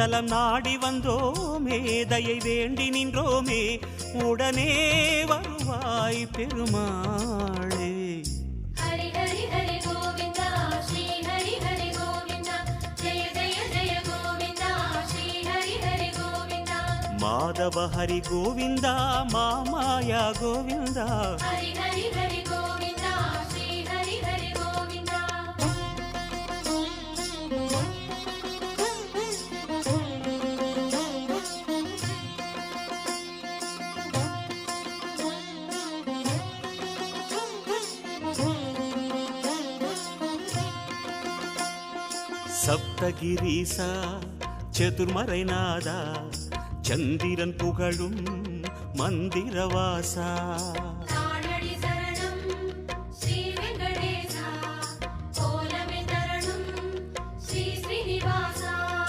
திருத்தலம் நாடி வந்தோமே, தயை வேண்டி நின்றோமே, உடனே வருவாய் பெருமாளே. ஹரி ஹரி ஹரி கோவிந்தா ஸ்ரீ ஹரி ஹரி கோவிந்தா, ஜெய ஜெய ஜெய கோவிந்தா ஸ்ரீ ஹரி ஹரி கோவிந்தா. மாதவ ஹரி கோவிந்தா, மாமாயா கோவிந்தா. ஹரி ஹரி ஹரி கோவிந்தா ஸ்ரீ ஹரி ஹரி கோவிந்தா. சப்தகிரீசா சதுர்மறைநாதா, சந்திரன் புகழும் மந்திரவாசா.